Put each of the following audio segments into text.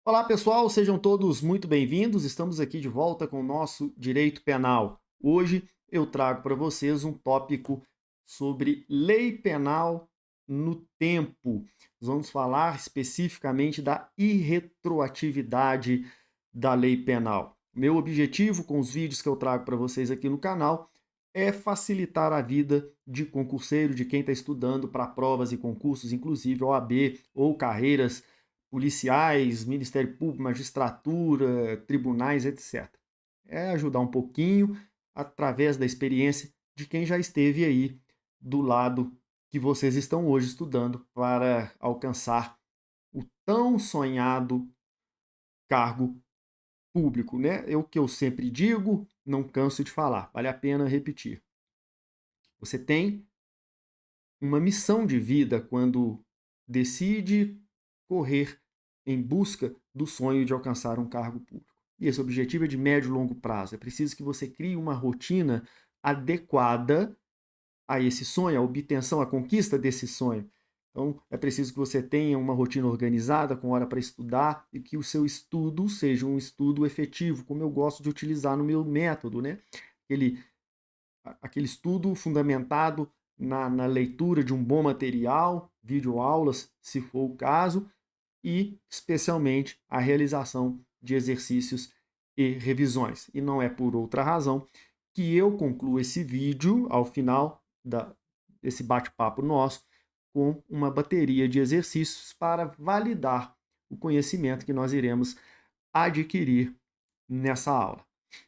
Olá, pessoal, sejam todos muito bem-vindos. Estamos aqui de volta com o nosso direito penal. Hoje eu trago para vocês um tópico sobre lei penal no tempo. Nós vamos falar especificamente da irretroatividade da lei penal. Meu objetivo com os vídeos que eu trago para vocês aqui no canal é facilitar a vida de concurseiro, de quem está estudando para provas e concursos, inclusive OAB ou carreiras policiais, Ministério Público, magistratura, tribunais, etc. É ajudar um pouquinho através da experiência de quem já esteve aí do lado que vocês estão hoje estudando para alcançar o tão sonhado cargo público, né? É o que eu sempre digo, não canso de falar, vale a pena repetir. Você tem uma missão de vida quando decide correr em busca do sonho de alcançar um cargo público. E esse objetivo é de médio e longo prazo. É preciso que você crie uma rotina adequada a esse sonho, a obtenção, a conquista desse sonho. Então, é preciso que você tenha uma rotina organizada, com hora para estudar, e que o seu estudo seja um estudo efetivo, como eu gosto de utilizar no meu método, né? Aquele estudo fundamentado na leitura de um bom material, videoaulas, se for o caso, e especialmente a realização de exercícios e revisões. E não é por outra razão que eu concluo esse vídeo ao final desse bate-papo nosso com uma bateria de exercícios para validar o conhecimento que nós iremos adquirir nessa aula.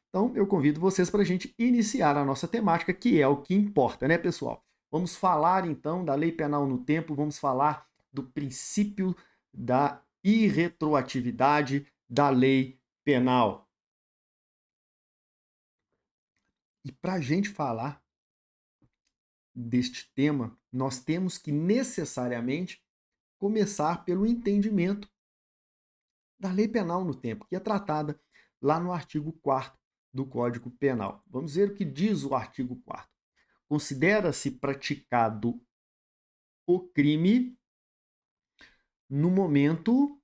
Então, eu convido vocês para a gente iniciar a nossa temática, que é o que importa, né, pessoal? Vamos falar então da lei penal no tempo, vamos falar do princípio da irretroatividade da lei penal. E para a gente falar deste tema, nós temos que necessariamente começar pelo entendimento da lei penal no tempo, que é tratada lá no artigo 4º do Código Penal. Vamos ver o que diz o artigo 4º. Considera-se praticado o crime no momento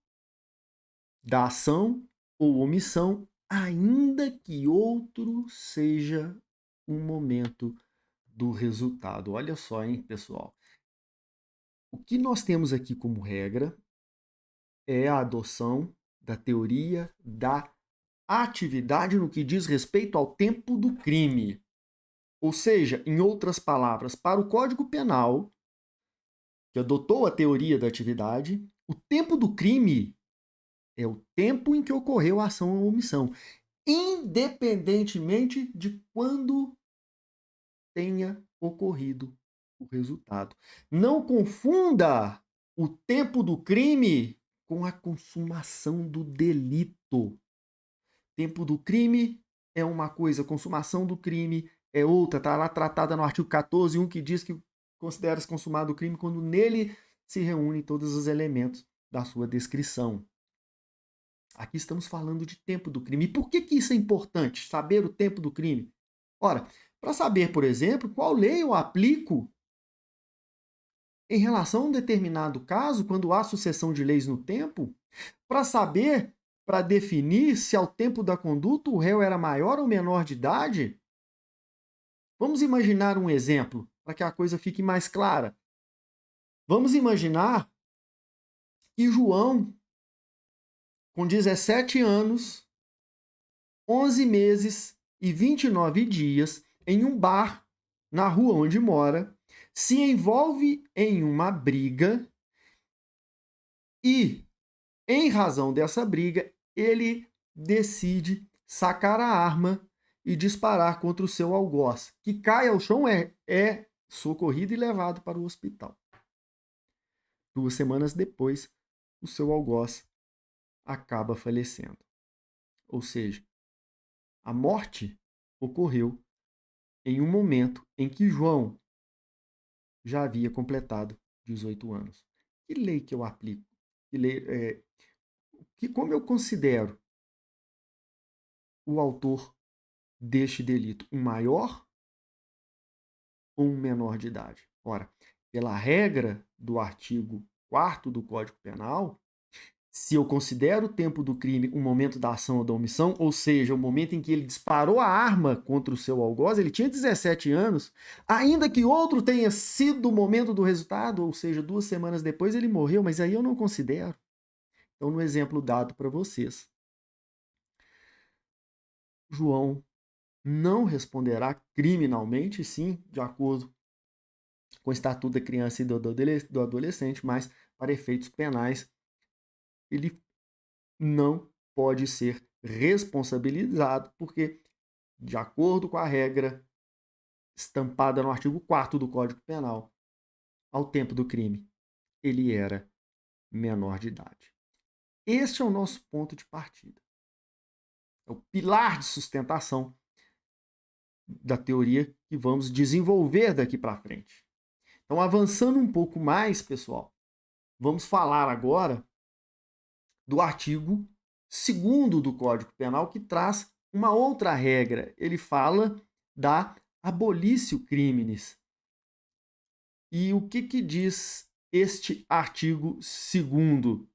da ação ou omissão, ainda que outro seja um momento do resultado. Olha só, hein, pessoal. O que nós temos aqui como regra é a adoção da teoria da atividade no que diz respeito ao tempo do crime. Ou seja, em outras palavras, para o Código Penal, que adotou a teoria da atividade, o tempo do crime é o tempo em que ocorreu a ação ou omissão, independentemente de quando tenha ocorrido o resultado. Não confunda o tempo do crime com a consumação do delito. Tempo do crime é uma coisa, consumação do crime é outra. Está lá tratada no artigo 14, que diz que considera-se consumado o crime quando nele se reúnem todos os elementos da sua descrição. Aqui estamos falando de tempo do crime. E por que isso é importante, saber o tempo do crime? Ora, para saber, por exemplo, qual lei eu aplico em relação a um determinado caso, quando há sucessão de leis no tempo, para saber, para definir se ao tempo da conduta o réu era maior ou menor de idade. Vamos imaginar um exemplo, para que a coisa fique mais clara. Vamos imaginar que João, com 17 anos, 11 meses e 29 dias, em um bar na rua onde mora, se envolve em uma briga e, em razão dessa briga, ele decide sacar a arma e disparar contra o seu algoz, que cai ao chão, é socorrido e levado para o hospital. 2 semanas depois, o seu algoz acaba falecendo. Ou seja, a morte ocorreu em um momento em que João já havia completado 18 anos. Que lei que eu aplico? Que lei, como eu considero o autor deste delito? Um maior ou um menor de idade? Ora, pela regra do artigo 4º do Código Penal, Se eu considero o tempo do crime um momento da ação ou da omissão, ou seja, o momento em que ele disparou a arma contra o seu algoz, ele tinha 17 anos, ainda que outro tenha sido o momento do resultado, ou seja, 2 semanas depois ele morreu, mas aí eu não considero. Então, no exemplo dado para vocês, João não responderá criminalmente, sim, de acordo com o Estatuto da Criança e do Adolescente, mas para efeitos penais, ele não pode ser responsabilizado, porque, de acordo com a regra estampada no artigo 4º do Código Penal, ao tempo do crime, ele era menor de idade. Este é o nosso ponto de partida. É o pilar de sustentação da teoria que vamos desenvolver daqui para frente. Então, avançando um pouco mais, pessoal, vamos falar agora do artigo 2º do Código Penal, que traz uma outra regra. Ele fala da abolitio criminis. E o que diz este artigo 2º?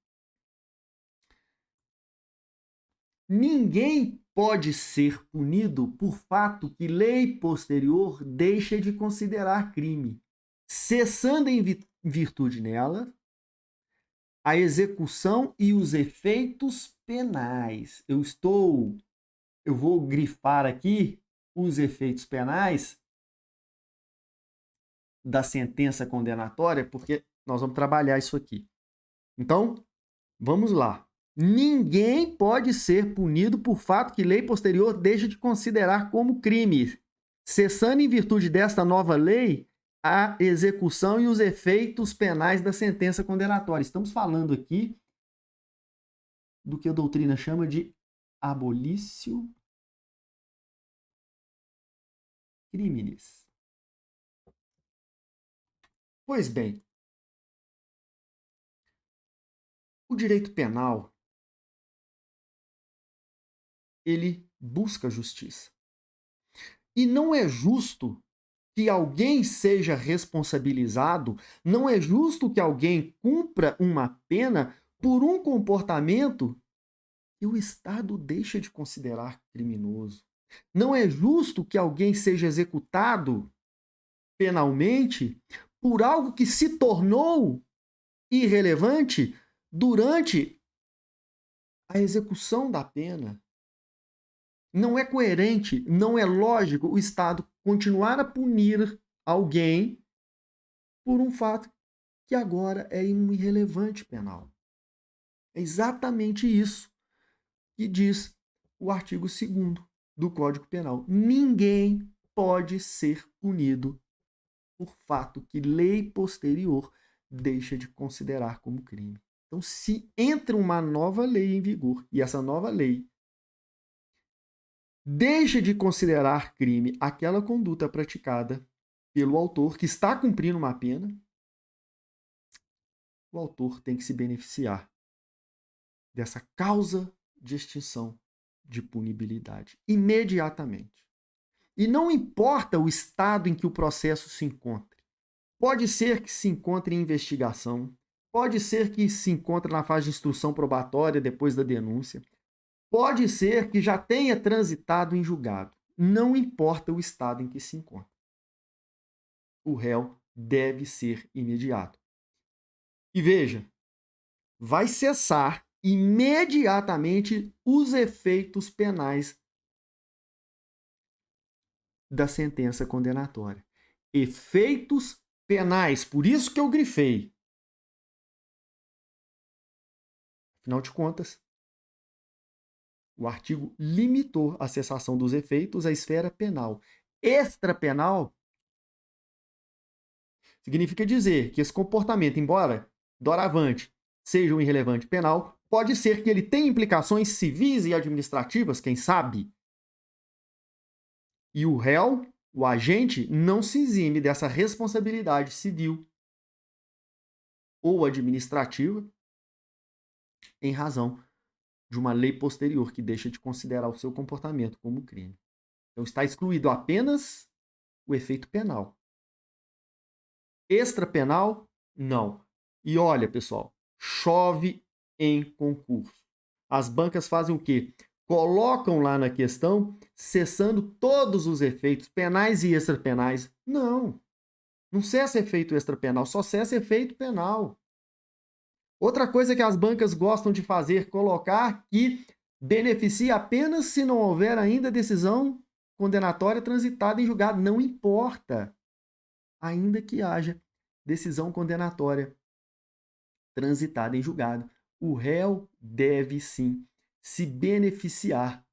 Ninguém pode ser punido por fato que lei posterior deixa de considerar crime, cessando em virtude nela a execução e os efeitos penais. Eu vou grifar aqui os efeitos penais da sentença condenatória, porque nós vamos trabalhar isso aqui. Então, vamos lá. Ninguém pode ser punido por fato que lei posterior deixa de considerar como crime, cessando em virtude desta nova lei a execução e os efeitos penais da sentença condenatória. Estamos falando aqui do que a doutrina chama de abolitio criminis. Pois bem, o direito penal, ele busca justiça. E não é justo que alguém seja responsabilizado, não é justo que alguém cumpra uma pena por um comportamento que o Estado deixa de considerar criminoso. Não é justo que alguém seja executado penalmente por algo que se tornou irrelevante durante a execução da pena. Não é coerente, não é lógico o Estado continuar a punir alguém por um fato que agora é um irrelevante penal. É exatamente isso que diz o artigo 2º do Código Penal. Ninguém pode ser punido por fato que lei posterior deixa de considerar como crime. Então, se entra uma nova lei em vigor e essa nova lei deixa de considerar crime aquela conduta praticada pelo autor que está cumprindo uma pena, o autor tem que se beneficiar dessa causa de extinção de punibilidade imediatamente. E não importa o estado em que o processo se encontre. Pode ser que se encontre em investigação, pode ser que se encontre na fase de instrução probatória depois da denúncia, pode ser que já tenha transitado em julgado. Não importa o estado em que se encontra. O réu deve ser imediato. E veja, vai cessar imediatamente os efeitos penais da sentença condenatória. Efeitos penais, por isso que eu grifei. Afinal de contas, o artigo limitou a cessação dos efeitos à esfera penal. Extrapenal significa dizer que esse comportamento, embora doravante seja um irrelevante penal, pode ser que ele tenha implicações civis e administrativas, quem sabe? E o réu, o agente, não se exime dessa responsabilidade civil ou administrativa em razão de uma lei posterior que deixa de considerar o seu comportamento como crime. Então está excluído apenas o efeito penal. Extrapenal, não. E olha, pessoal, chove em concurso. As bancas fazem o quê? Colocam lá na questão, cessando todos os efeitos penais e extrapenais. Não, não cessa efeito extrapenal, só cessa efeito penal. Outra coisa que as bancas gostam de fazer, colocar que beneficia apenas se não houver ainda decisão condenatória transitada em julgado. Não importa, ainda que haja decisão condenatória transitada em julgado, o réu deve sim se beneficiar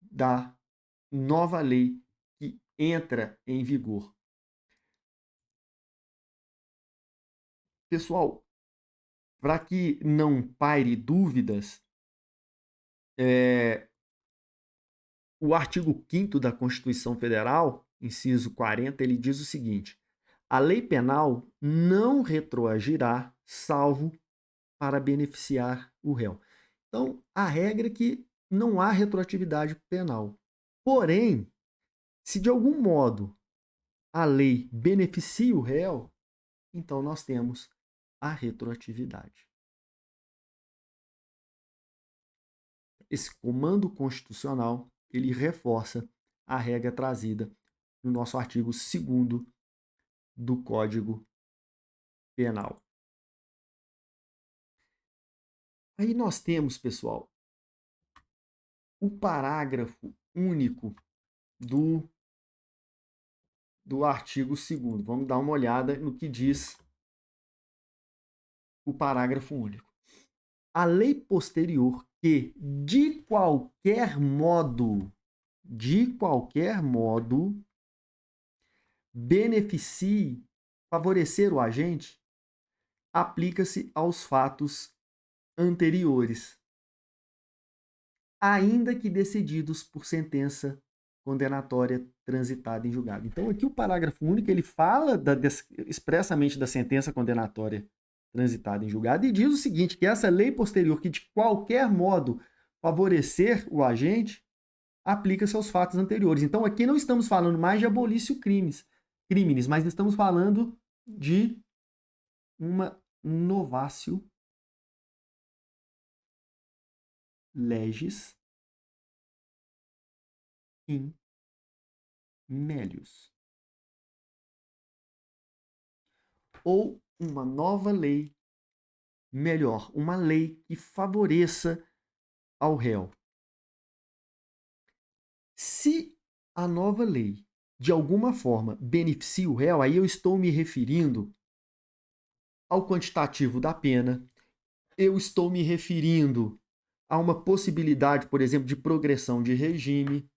da nova lei que entra em vigor. Pessoal, para que não paire dúvidas, o artigo 5º da Constituição Federal, inciso 40, ele diz o seguinte: a lei penal não retroagirá, salvo para beneficiar o réu. Então, a regra é que não há retroatividade penal. Porém, se de algum modo a lei beneficia o réu, então nós temos a retroatividade. Esse comando constitucional, ele reforça a regra trazida no nosso artigo 2º do Código Penal. Aí nós temos, pessoal, o parágrafo único do artigo 2º. Vamos dar uma olhada no que diz o parágrafo único. A lei posterior que, de qualquer modo, beneficie, favorecer o agente, aplica-se aos fatos anteriores, ainda que decididos por sentença condenatória transitada em julgado. Então, aqui o parágrafo único, ele fala expressamente da sentença condenatória transitada em julgado e diz o seguinte, que essa lei posterior que de qualquer modo favorecer o agente, aplica-se aos fatos anteriores. Então, aqui não estamos falando mais de abolício crimes, mas estamos falando de uma novatio legis in melius. Ou uma nova lei, melhor, uma lei que favoreça ao réu. Se a nova lei, de alguma forma, beneficia o réu, aí eu estou me referindo ao quantitativo da pena, eu estou me referindo a uma possibilidade, por exemplo, de progressão de regime.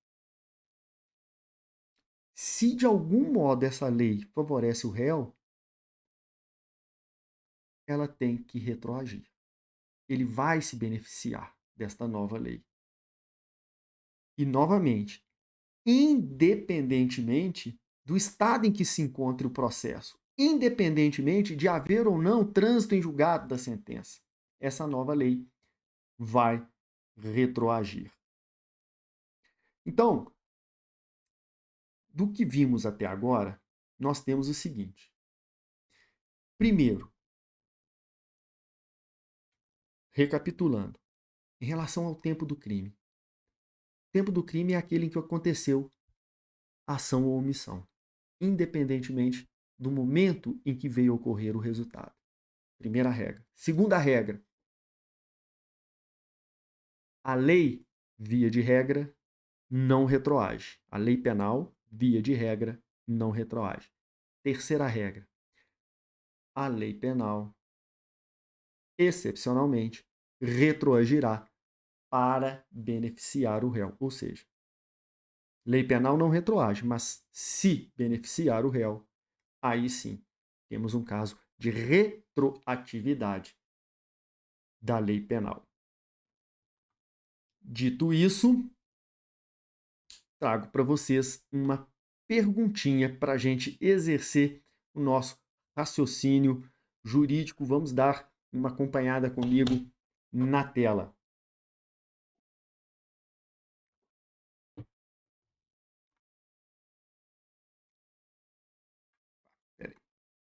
Se de algum modo essa lei favorece o réu, ela tem que retroagir. Ele vai se beneficiar desta nova lei. E, novamente, independentemente do estado em que se encontre o processo, independentemente de haver ou não trânsito em julgado da sentença, essa nova lei vai retroagir. Então, do que vimos até agora, nós temos o seguinte. Primeiro, recapitulando, em relação ao tempo do crime. O tempo do crime é aquele em que aconteceu a ação ou omissão, independentemente do momento em que veio ocorrer o resultado. Primeira regra. Segunda regra. A lei, via de regra, não retroage. A lei penal, via de regra, não retroage. Terceira regra. A lei penal, excepcionalmente, retroagirá para beneficiar o réu. Ou seja, lei penal não retroage, mas se beneficiar o réu, aí sim temos um caso de retroatividade da lei penal. Dito isso, trago para vocês uma perguntinha para a gente exercer o nosso raciocínio jurídico. Vamos dar uma acompanhada comigo na tela.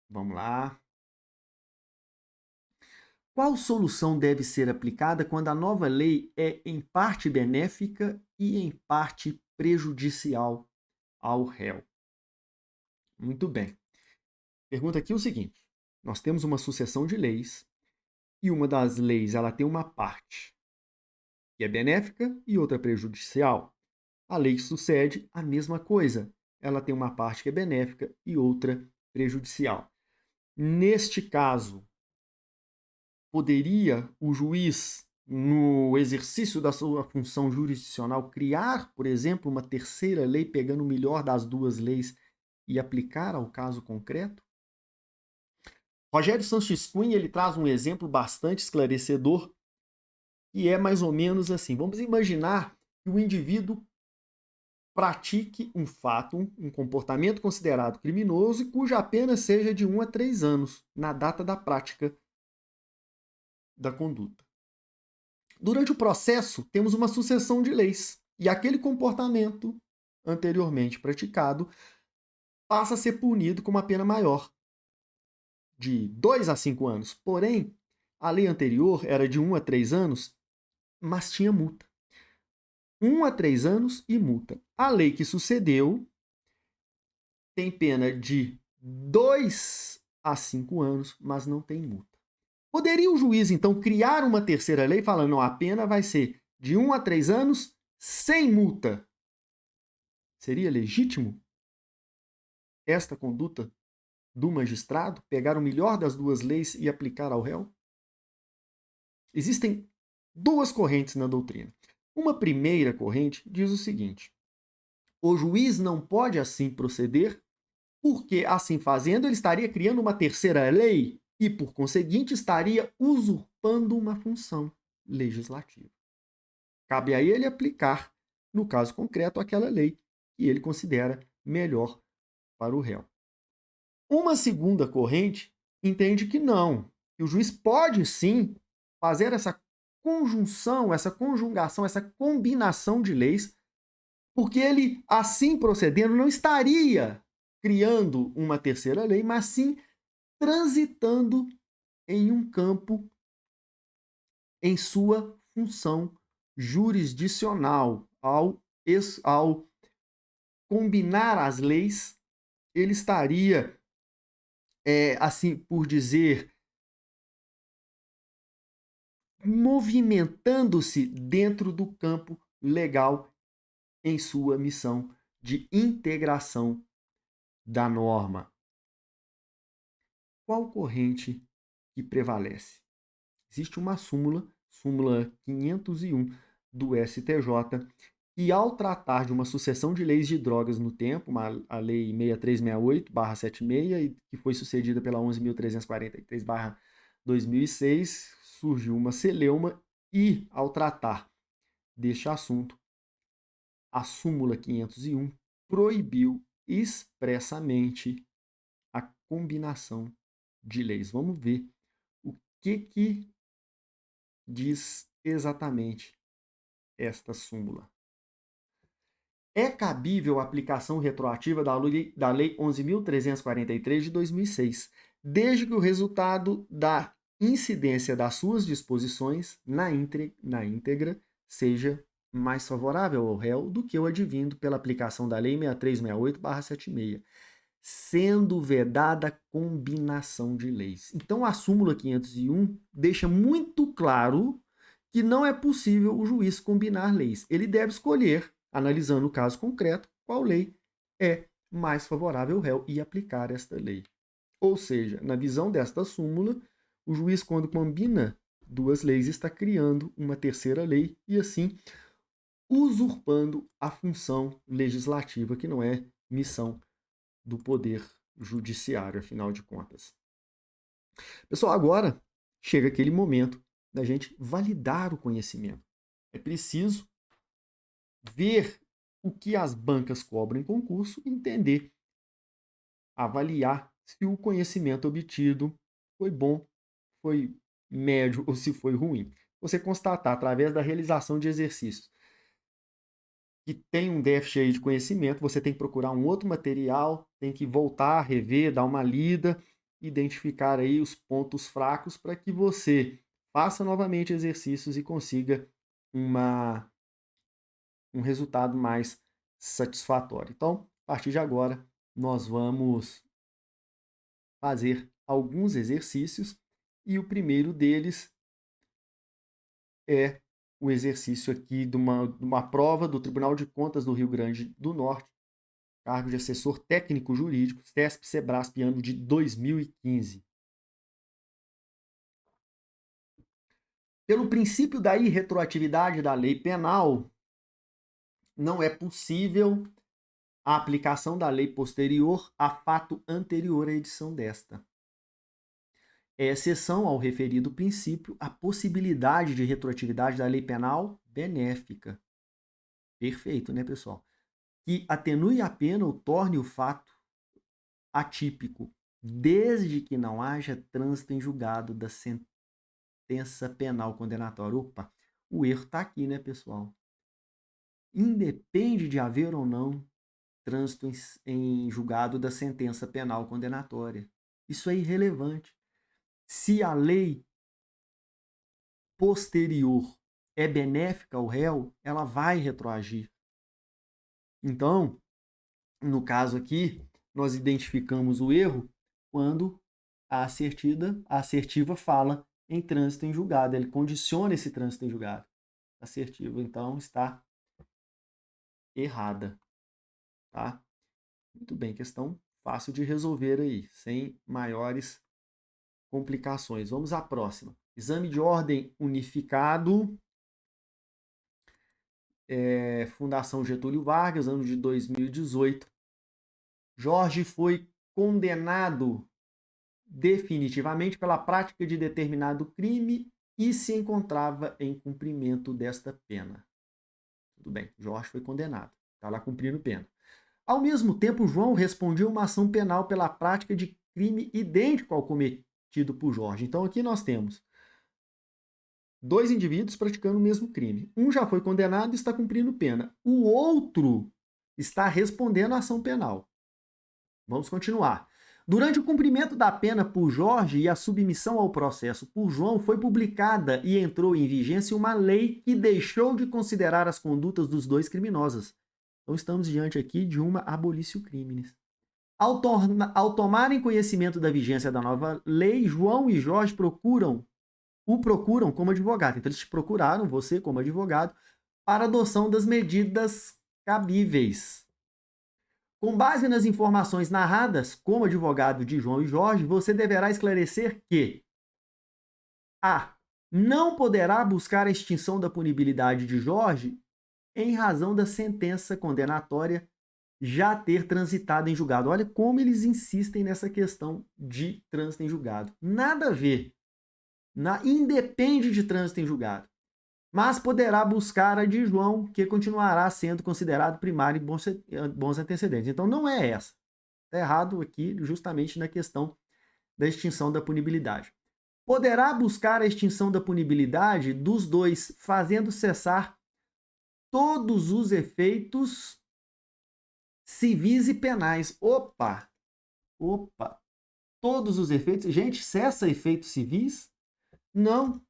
Vamos lá. Qual solução deve ser aplicada quando a nova lei é em parte benéfica e em parte prejudicial ao réu? Muito bem. Pergunta aqui o seguinte: nós temos uma sucessão de leis e uma das leis ela tem uma parte que é benéfica e outra prejudicial. A lei que sucede, a mesma coisa. Ela tem uma parte que é benéfica e outra prejudicial. Neste caso, poderia o juiz, no exercício da sua função jurisdicional, criar, por exemplo, uma terceira lei, pegando o melhor das duas leis e aplicar ao caso concreto? Rogério Sanches Cunha ele traz um exemplo bastante esclarecedor, e é mais ou menos assim. Vamos imaginar que o indivíduo pratique um fato, um comportamento considerado criminoso e cuja pena seja de 1 a 3 anos, na data da prática da conduta. Durante o processo, temos uma sucessão de leis, e aquele comportamento anteriormente praticado passa a ser punido com uma pena maior, de 2 a 5 anos. Porém, a lei anterior era de 1 a 3 anos, mas tinha multa. 1 a 3 anos e multa. A lei que sucedeu tem pena de 2 a 5 anos, mas não tem multa. Poderia o juiz, então, criar uma terceira lei falando, não, a pena vai ser de 1 a 3 anos sem multa? Seria legítimo esta conduta do magistrado, pegar o melhor das duas leis e aplicar ao réu? Existem duas correntes na doutrina. Uma primeira corrente diz o seguinte: o juiz não pode assim proceder, porque, assim fazendo, ele estaria criando uma terceira lei e, por conseguinte, estaria usurpando uma função legislativa. Cabe a ele aplicar, no caso concreto, aquela lei que ele considera melhor para o réu. Uma segunda corrente entende que não, que o juiz pode sim fazer essa conjunção, essa conjugação, essa combinação de leis, porque ele, assim procedendo, não estaria criando uma terceira lei, mas sim transitando em um campo em sua função jurisdicional. Ao combinar as leis, ele estaria, assim por dizer, movimentando-se dentro do campo legal em sua missão de integração da norma. Qual corrente que prevalece? Existe uma súmula 501 do STJ, e ao tratar de uma sucessão de leis de drogas no tempo, a Lei 6368/76, que foi sucedida pela 11.343/2006, surgiu uma celeuma e, ao tratar deste assunto, a súmula 501 proibiu expressamente a combinação de leis. Vamos ver o que diz exatamente esta súmula. É cabível a aplicação retroativa da Lei 11.343 de 2006, desde que o resultado da incidência das suas disposições na íntegra seja mais favorável ao réu do que o advindo pela aplicação da Lei 6368/76, sendo vedada a combinação de leis. Então, a súmula 501 deixa muito claro que não é possível o juiz combinar leis. Ele deve escolher, analisando o caso concreto, qual lei é mais favorável ao réu e aplicar esta lei. Ou seja, na visão desta súmula, o juiz, quando combina duas leis, está criando uma terceira lei e, assim, usurpando a função legislativa, que não é missão do poder judiciário, afinal de contas. Pessoal, agora chega aquele momento da gente validar o conhecimento. É preciso ver o que as bancas cobram em concurso e entender, avaliar se o conhecimento obtido foi bom, foi médio ou se foi ruim. Você constatar através da realização de exercícios que tem um déficit aí de conhecimento, você tem que procurar um outro material, tem que voltar, rever, dar uma lida, identificar aí os pontos fracos para que você, faça novamente exercícios e consiga um resultado mais satisfatório. Então, a partir de agora, nós vamos fazer alguns exercícios e o primeiro deles é o exercício aqui de uma prova do Tribunal de Contas do Rio Grande do Norte, cargo de assessor técnico jurídico, CESP-SEBRASP, ano de 2015. Pelo princípio da irretroatividade da lei penal, não é possível a aplicação da lei posterior a fato anterior à edição desta. É exceção ao referido princípio a possibilidade de retroatividade da lei penal benéfica. Perfeito, né, pessoal? Que atenue a pena ou torne o fato atípico, desde que não haja trânsito em julgado da sentença penal condenatória. Opa, o erro está aqui, né, pessoal? Independe de haver ou não trânsito em julgado da sentença penal condenatória. Isso é irrelevante. Se a lei posterior é benéfica ao réu, ela vai retroagir. Então, no caso aqui, nós identificamos o erro quando a assertiva fala em trânsito em julgado. Ele condiciona esse trânsito em julgado. A assertiva, então, está errada. Tá? Muito bem, questão fácil de resolver aí, sem maiores complicações. Vamos à próxima. Exame de ordem unificado. Fundação Getúlio Vargas, ano de 2018. Jorge foi condenado definitivamente pela prática de determinado crime e se encontrava em cumprimento desta pena. Tudo bem, Jorge foi condenado, está lá cumprindo pena. Ao mesmo tempo, João respondia uma ação penal pela prática de crime idêntico ao cometido por Jorge. Então aqui nós temos dois indivíduos praticando o mesmo crime. Um já foi condenado e está cumprindo pena. O outro está respondendo à ação penal. Vamos continuar. Durante o cumprimento da pena por Jorge e a submissão ao processo por João, foi publicada e entrou em vigência uma lei que deixou de considerar as condutas dos dois criminosos. Então estamos diante aqui de uma abolício criminis. Ao tomarem conhecimento da vigência da nova lei, João e Jorge o procuram como advogado. Então eles te procuraram, você como advogado, para adoção das medidas cabíveis. Com base nas informações narradas como advogado de João e Jorge, você deverá esclarecer que a. Não poderá buscar a extinção da punibilidade de Jorge em razão da sentença condenatória já ter transitado em julgado. Olha como eles insistem nessa questão de trânsito em julgado. Nada a ver. Independe de trânsito em julgado. Mas poderá buscar a de João, que continuará sendo considerado primário e bons antecedentes. Então não é essa. Está errado aqui justamente na questão da extinção da punibilidade. Poderá buscar a extinção da punibilidade dos dois, fazendo cessar todos os efeitos civis e penais. Opa! Todos os efeitos. Gente, cessa efeitos civis? Não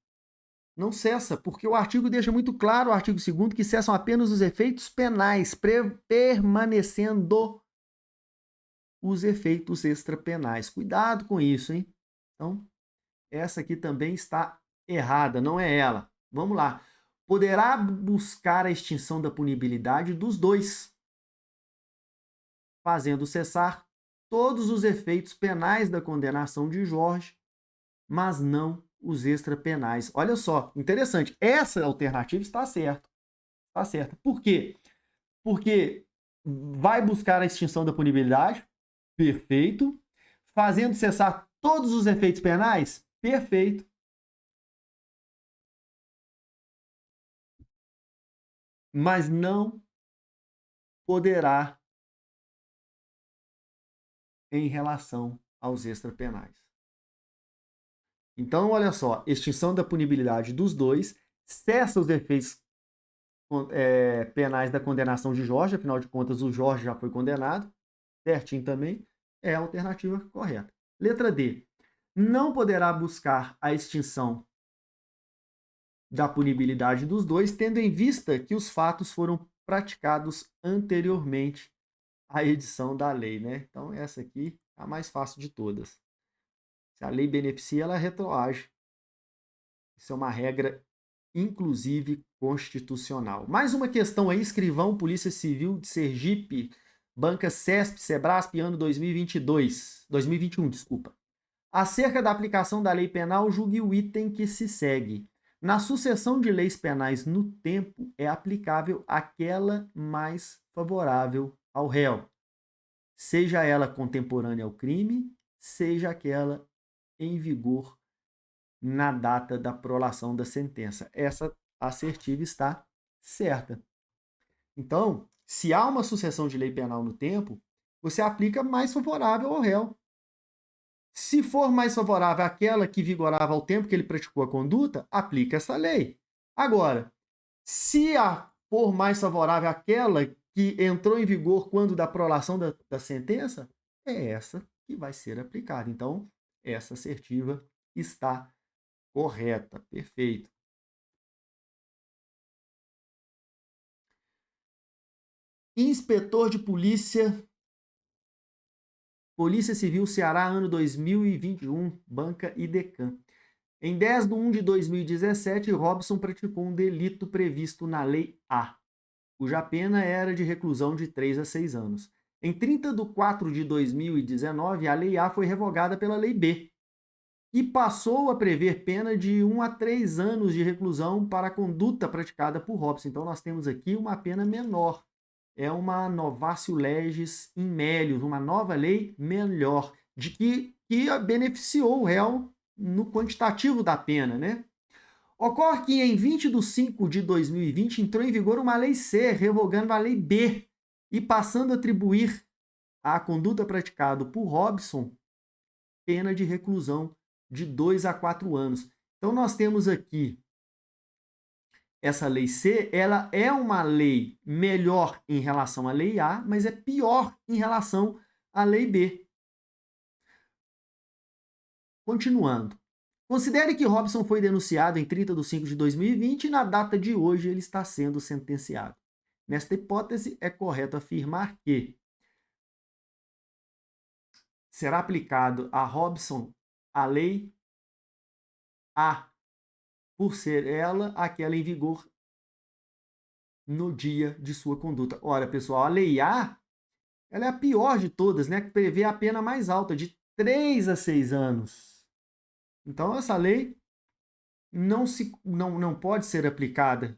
cessa, porque o artigo deixa muito claro, o artigo 2º, que cessam apenas os efeitos penais, permanecendo os efeitos extrapenais. Cuidado com isso, hein? Então, essa aqui também está errada, não é ela. Vamos lá. Poderá buscar a extinção da punibilidade dos dois, fazendo cessar todos os efeitos penais da condenação de Jorge, mas não os extrapenais. Olha só, interessante. Essa alternativa está certa. Está certa. Por quê? Porque vai buscar a extinção da punibilidade, perfeito. Fazendo cessar todos os efeitos penais, perfeito. Mas não poderá em relação aos extrapenais. Então, olha só, extinção da punibilidade dos dois, cessa os efeitos penais da condenação de Jorge, afinal de contas o Jorge já foi condenado, certinho também, é a alternativa correta. Letra D. Não poderá buscar a extinção da punibilidade dos dois, tendo em vista que os fatos foram praticados anteriormente à edição da lei, né? Então, essa aqui é a mais fácil de todas. Se a lei beneficia, ela retroage. Isso é uma regra, inclusive, constitucional. Mais uma questão aí, escrivão, Polícia Civil de Sergipe, banca CESP, Sebrasp, ano 2021, desculpa. Acerca da aplicação da lei penal, julgue o item que se segue. Na sucessão de leis penais no tempo, é aplicável aquela mais favorável ao réu, seja ela contemporânea ao crime, seja aquela em vigor na data da prolação da sentença. Essa assertiva está certa. Então, se há uma sucessão de lei penal no tempo, você aplica mais favorável ao réu. Se for mais favorável àquela que vigorava ao tempo que ele praticou a conduta, aplica essa lei. Agora, se for mais favorável àquela que entrou em vigor quando da prolação da sentença, é essa que vai ser aplicada. Então, essa assertiva está correta. Perfeito. Inspetor de Polícia, Polícia Civil Ceará, ano 2021, banca IDECAM. Em 10 de 1 de 2017, Robson praticou um delito previsto na Lei A, cuja pena era de reclusão de 3 a 6 anos. Em 30 de 4 de 2019, a Lei A foi revogada pela Lei B e passou a prever pena de 1 a 3 anos de reclusão para a conduta praticada por Robson. Então, nós temos aqui uma pena menor. É uma novatio legis in melius, uma nova lei melhor, de que beneficiou o réu no quantitativo da pena, né? Ocorre que em 20 de 5 de 2020 entrou em vigor uma lei C, revogando a lei B e passando a atribuir à conduta praticada por Robson pena de reclusão de 2 a 4 anos. Então nós temos aqui essa lei C, ela é uma lei melhor em relação à lei A, mas é pior em relação à lei B. Continuando. Considere que Robson foi denunciado em 30 de 5 de 2020 e na data de hoje ele está sendo sentenciado. Nesta hipótese, é correto afirmar que será aplicado a Robson a lei A, por ser ela aquela em vigor no dia de sua conduta. Ora, pessoal, a lei A, ela é a pior de todas, né? Que prevê a pena mais alta, de 3 a 6 anos. Então, essa lei não pode ser aplicada,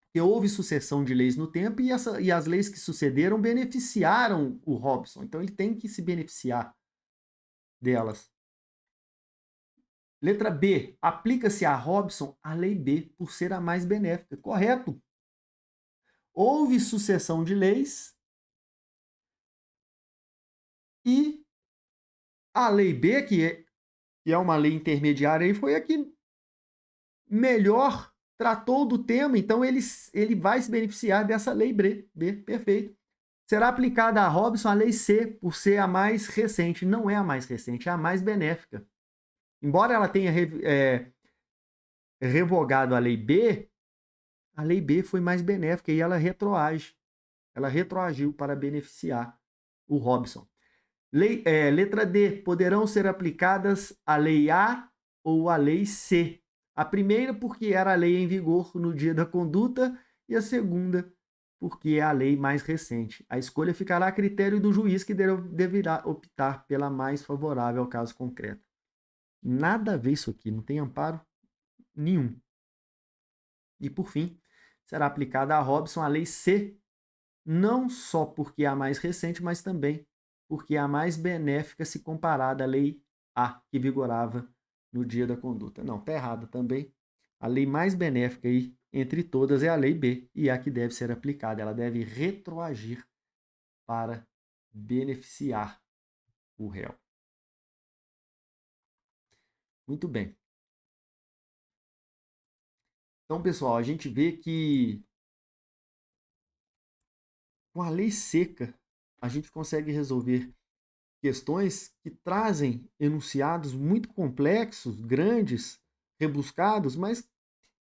porque houve sucessão de leis no tempo e as leis que sucederam beneficiaram o Robson. Então, ele tem que se beneficiar delas. Letra B. Aplica-se a Robson a lei B por ser a mais benéfica. Correto. Houve sucessão de leis e a lei B, que é uma lei intermediária, foi a que melhor tratou do tema, então ele vai se beneficiar dessa lei B. Perfeito. Será aplicada a Robson a lei C, por ser a mais recente. Não é a mais recente, é a mais benéfica. Embora ela tenha revogado a lei B foi mais benéfica e ela retroage. Ela retroagiu para beneficiar o Robson. Letra D. Poderão ser aplicadas a lei A ou a lei C. A primeira porque era a lei em vigor no dia da conduta e a segunda porque é a lei mais recente. A escolha ficará a critério do juiz que deverá optar pela mais favorável ao caso concreto. Nada a ver isso aqui, não tem amparo nenhum. E por fim, será aplicada a Robson a lei C, não só porque é a mais recente, mas também porque é a mais benéfica se comparada à lei A, que vigorava no dia da conduta. Não, está errado também. A lei mais benéfica aí, entre todas, é a lei B, e é a que deve ser aplicada. Ela deve retroagir para beneficiar o réu. Muito bem. Então, pessoal, a gente vê que com a lei seca, a gente consegue resolver questões que trazem enunciados muito complexos, grandes, rebuscados, mas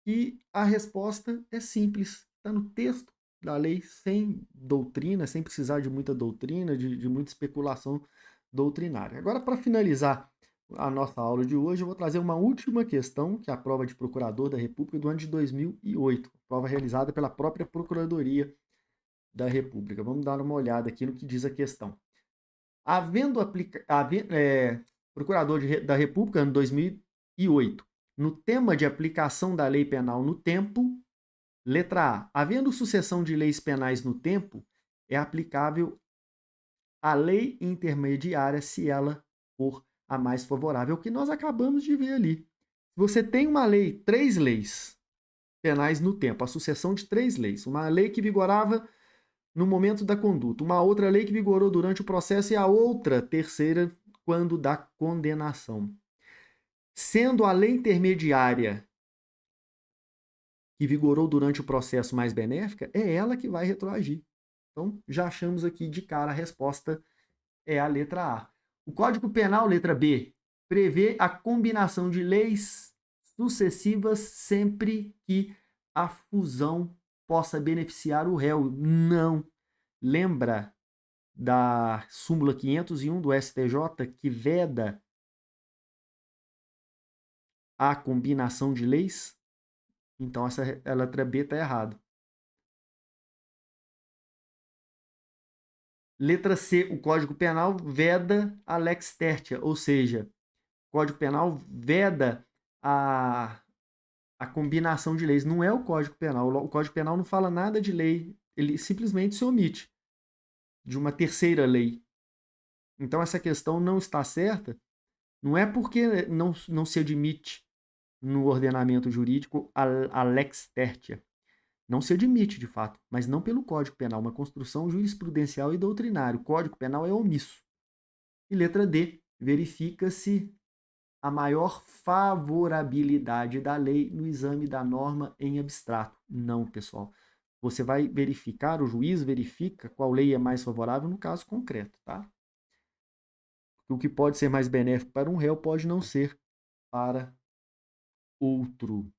E a resposta é simples, está no texto da lei, sem doutrina, sem precisar de muita doutrina, de muita especulação doutrinária. Agora, para finalizar a nossa aula de hoje, eu vou trazer uma última questão, que é a prova de procurador da República do ano de 2008, prova realizada pela própria Procuradoria da República. Vamos dar uma olhada aqui no que diz a questão. Procurador da República, ano 2008, no tema de aplicação da lei penal no tempo, letra A, havendo sucessão de leis penais no tempo, é aplicável a lei intermediária se ela for a mais favorável, o que nós acabamos de ver ali. Se você tem uma lei, 3 leis penais no tempo, a sucessão de 3 leis, uma lei que vigorava no momento da conduta, uma outra lei que vigorou durante o processo e a outra, terceira, quando da condenação. Sendo a lei intermediária que vigorou durante o processo mais benéfica, é ela que vai retroagir. Então, já achamos aqui de cara a resposta é a letra A. O Código Penal, letra B, prevê a combinação de leis sucessivas sempre que a fusão possa beneficiar o réu. Não. Lembra da súmula 501 do STJ que veda a combinação de leis? Então, a letra B está errada. Letra C, o Código Penal veda a lex tertia, ou seja, o Código Penal veda a combinação de leis. Não é o Código Penal. O Código Penal não fala nada de lei, ele simplesmente se omite de uma terceira lei. Então, essa questão não está certa, não é porque não se admite no ordenamento jurídico a lex tertia. Não se admite, de fato, mas não pelo Código Penal, uma construção jurisprudencial e doutrinária. O Código Penal é omisso. E letra D, verifica-se a maior favorabilidade da lei no exame da norma em abstrato. Não, pessoal. Você vai verificar, o juiz verifica qual lei é mais favorável no caso concreto, tá? O que pode ser mais benéfico para um réu pode não ser para outro.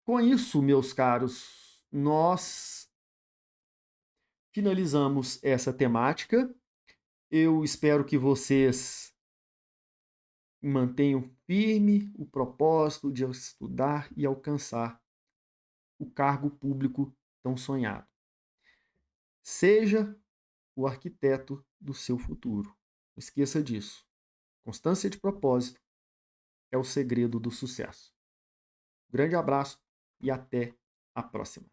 Com isso, meus caros, nós finalizamos essa temática. Eu espero que vocês mantenham firme o propósito de estudar e alcançar o cargo público tão sonhado. Seja o arquiteto do seu futuro. Não esqueça disso. Constância de propósito é o segredo do sucesso. Grande abraço e até a próxima.